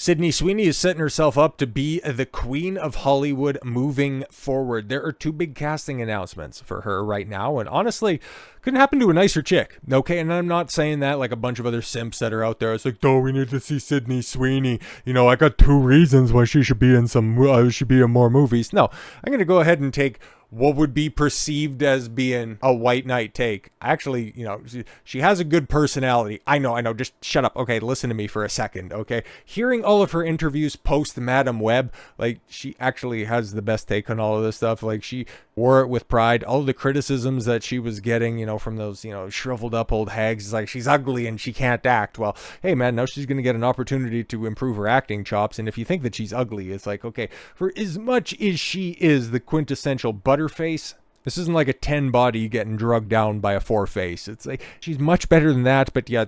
Sydney Sweeney is setting herself up to be the queen of Hollywood moving forward. There are two big casting announcements for her right now, and honestly, couldn't happen to a nicer chick. Okay, and I'm not saying that like a bunch of other simps that are out there. It's like, oh, we need to see Sydney Sweeney. You know, I got two reasons why she should be in should be in more movies. No, I'm gonna go ahead and take what would be perceived as being a white knight take. Actually, you know, she has a good personality. I know, just shut up. Okay, listen to me for a second, okay? Hearing all of her interviews post Madam Web, like, she actually has the best take on all of this stuff. Like, she wore it with pride. All of the criticisms that she was getting, you know, from those, you know, shriveled up old hags, is like, she's ugly and she can't act. Well, hey man, now she's gonna get an opportunity to improve her acting chops, and if you think that she's ugly, it's like, okay, for as much as she is the quintessential butterface, this isn't like a 10 body getting drugged down by a 4 face. It's like, she's much better than that, but yeah,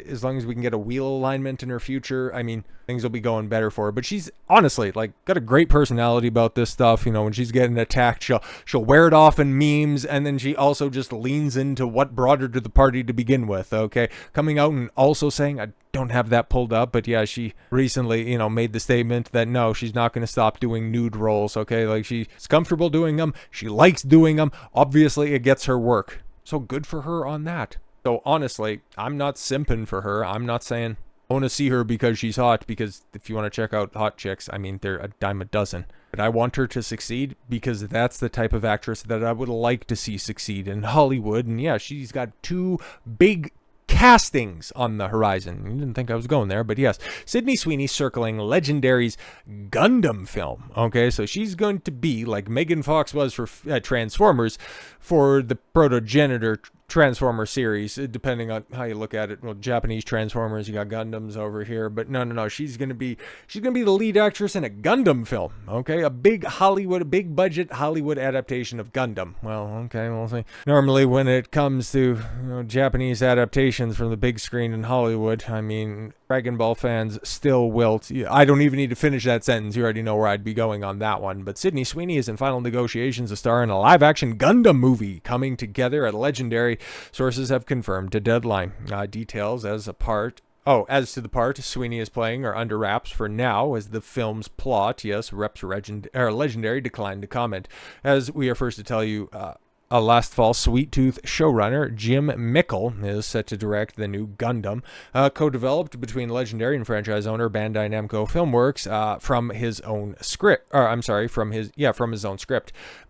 as long as we can get a wheel alignment in her future, I mean, things will be going better for her. But she's honestly, like, got a great personality about this stuff. You know, when she's getting attacked, she'll wear it off in memes, and then she also just leans into what brought her to the party to begin with, okay? Coming out and also saying, I don't have that pulled up, but yeah, she recently, you know, made the statement that no, she's not going to stop doing nude roles, okay? Like, she's comfortable doing them. She likes doing them. Obviously, it gets her work. So good for her on that. So honestly, I'm not simping for her. I'm not saying I want to see her because she's hot, because if you want to check out hot chicks, I mean, they're a dime a dozen. But I want her to succeed because that's the type of actress that I would like to see succeed in Hollywood. And yeah, she's got two big castings on the horizon. You didn't think I was going there, but yes, Sydney Sweeney circling Legendary's Gundam film. Okay, so she's going to be like Megan Fox was for Transformers, for the protogenitor Transformer series, depending on how you look at it. Well, Japanese Transformers, you got Gundams over here, but no, she's gonna be the lead actress in a Gundam film. Okay, a big budget Hollywood adaptation of Gundam. Well, okay, we'll see. Normally, when it comes to, you know, Japanese adaptations from the big screen in Hollywood, I mean, Dragon Ball fans still wilt. I don't even need to finish that sentence. You already know where I'd be going on that one. But Sydney Sweeney is in final negotiations to star in a live-action Gundam movie coming together at Legendary. Sources have confirmed to Deadline. Details as to the part Sweeney is playing are under wraps for now, as the film's plot, yes, Legendary declined to comment. As we are first to tell you, last fall, Sweet Tooth showrunner Jim Mickle is set to direct the new Gundam, co-developed between Legendary and franchise owner Bandai Namco Filmworks, from his own script.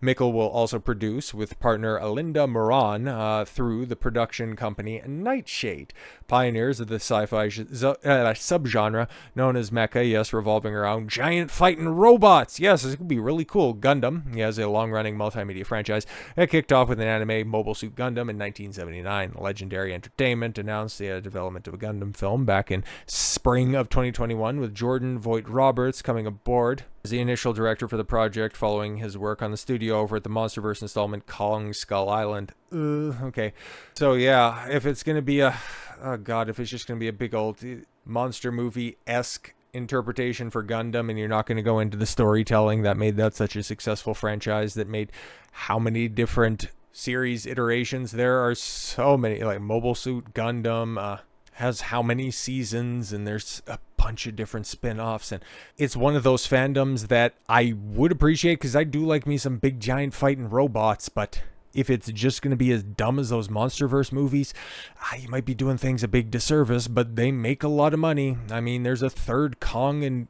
Mickle will also produce with partner Linda Moran through the production company Nightshade, pioneers of the sci-fi subgenre known as mecha, yes, revolving around giant fighting robots. Yes, this could be really cool. Gundam, he has a long-running multimedia franchise that kicked off with an anime, Mobile Suit Gundam, in 1979. Legendary Entertainment announced the development of a Gundam film back in spring of 2021, with Jordan Voight Roberts coming aboard as the initial director for the project, following his work on the studio over at the MonsterVerse installment Kong Skull Island. Okay, so yeah, if it's gonna be if it's just gonna be a big old monster movie-esque interpretation for Gundam, and you're not going to go into the storytelling that made that such a successful franchise, that made how many different series iterations. There are so many, like Mobile Suit Gundam has how many seasons, and there's a bunch of different spin-offs, and it's one of those fandoms that I would appreciate, because I do like me some big giant fighting robots. But if it's just going to be as dumb as those MonsterVerse movies, you might be doing things a big disservice, but they make a lot of money. I mean, there's a third Kong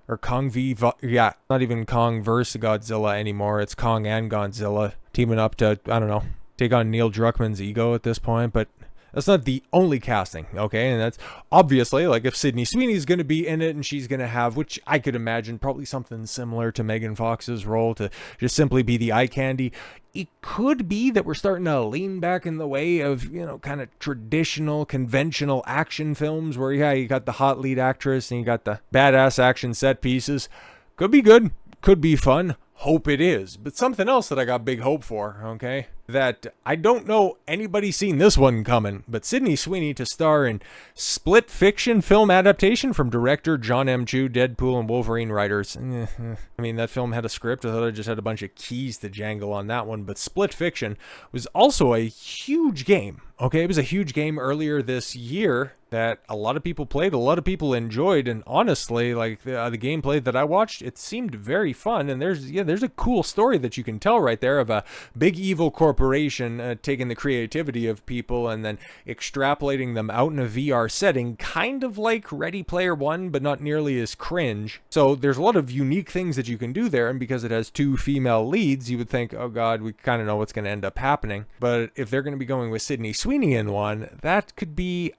or Kong not even Kong versus Godzilla anymore. It's Kong and Godzilla teaming up to, I don't know, take on Neil Druckmann's ego at this point. But that's not the only casting, okay? And that's obviously, like, if Sydney Sweeney's going to be in it, and she's going to have, which I could imagine, probably something similar to Megan Fox's role, to just simply be the eye candy. It could be that we're starting to lean back in the way of, you know, kind of traditional, conventional action films where, yeah, you got the hot lead actress and you got the badass action set pieces. Could be good. Could be fun. Hope it is. But something else that I got big hope for, okay? That I don't know anybody seen this one coming, but Sydney Sweeney to star in split fiction film adaptation from director John M. Chu, Deadpool and Wolverine writers. I mean, that film had a script. I thought I just had a bunch of keys to jangle on that one, but split fiction was also a huge game. Okay, it was a huge game earlier this year that a lot of people played, a lot of people enjoyed, and honestly, like the gameplay that I watched, it seemed very fun. And there's a cool story that you can tell right there of a big evil corporation taking the creativity of people and then extrapolating them out in a VR setting, kind of like Ready Player One, but not nearly as cringe. So there's a lot of unique things that you can do there, and because it has 2 female leads, you would think, oh god, we kind of know what's going to end up happening. But if they're going to be going with Sydney Sweeney in one, that could be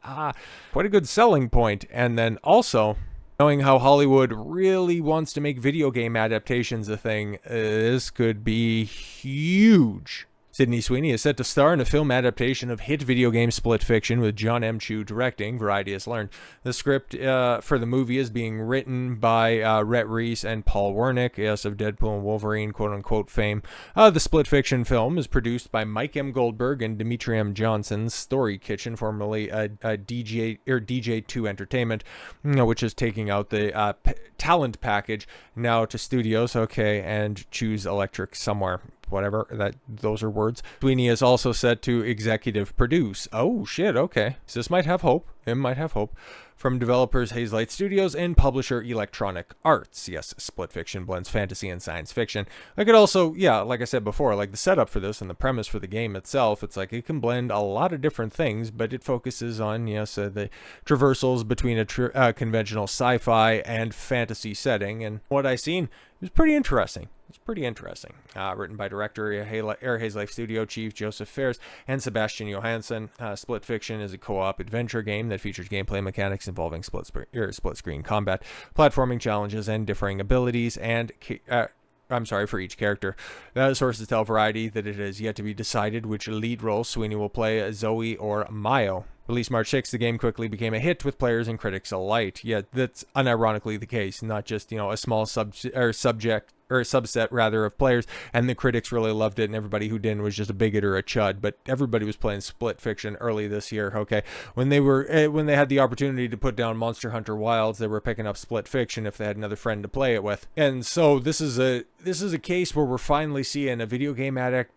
quite a good selling point. And then also, knowing how Hollywood really wants to make video game adaptations a thing, this could be huge. Sydney Sweeney is set to star in a film adaptation of hit video game Split Fiction with John M. Chu directing, Variety has learned. The script for the movie is being written by Rhett Reese and Paul Wernick, yes, of Deadpool and Wolverine, quote-unquote fame. The Split Fiction film is produced by Mike M. Goldberg and Dimitri M. Johnson's Story Kitchen, formerly DJ2 Entertainment, which is taking out the talent package now to studios, okay, and choose Electric somewhere. Whatever, those are words. Sweeney is also set to executive produce. Oh shit, okay. So this might have hope. It might have hope. From developers Hazelight Studios and publisher Electronic Arts. Yes, Split Fiction blends fantasy and science fiction. I could also, yeah, like I said before, like the setup for this and the premise for the game itself, it's like it can blend a lot of different things, but it focuses on, yes, the traversals between a conventional sci-fi and fantasy setting. And what I seen was pretty interesting. It's pretty interesting. Written by director Air Haze Life Studio Chief Joseph Fares and Sebastian Johansson. Split Fiction is a co-op adventure game that features gameplay mechanics involving split-screen combat, platforming challenges, and differing abilities, and for each character. Sources tell Variety that it has yet to be decided which lead role Sweeney will play, Zoe or Mayo. Released March 6th, the game quickly became a hit with players and critics alike. Yet that's unironically the case, not just, a small subset rather of players, and the critics really loved it, and everybody who didn't was just a bigot or a chud. But everybody was playing Split Fiction early this year, okay? When they had the opportunity to put down Monster Hunter Wilds, they were picking up Split Fiction if they had another friend to play it with. And so this is a case where we're finally seeing a video game adaptation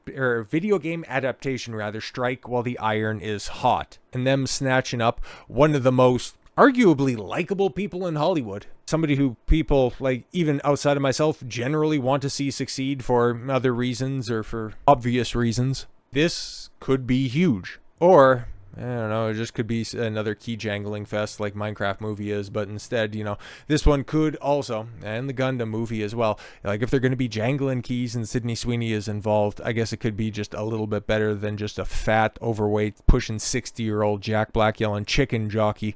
strike while the iron is hot, and them snatching up one of the most arguably likable people in Hollywood. Somebody who people, like, even outside of myself, generally want to see succeed for other reasons or for obvious reasons. This could be huge. Or, I don't know, it just could be another key jangling fest like Minecraft movie is, but instead, this one could also, and the Gundam movie as well, like if they're going to be jangling keys and Sydney Sweeney is involved, I guess it could be just a little bit better than just a fat, overweight, pushing 60-year-old Jack Black yelling chicken jockey,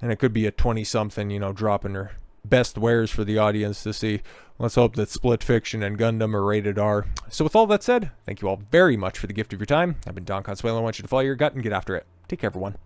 and it could be a 20-something, dropping her best wares for the audience to see. Let's hope that Split Fiction and Gundam are rated R. So with all that said, thank you all very much for the gift of your time. I've been Don Consuelo. I want you to follow your gut and get after it. Take care, everyone.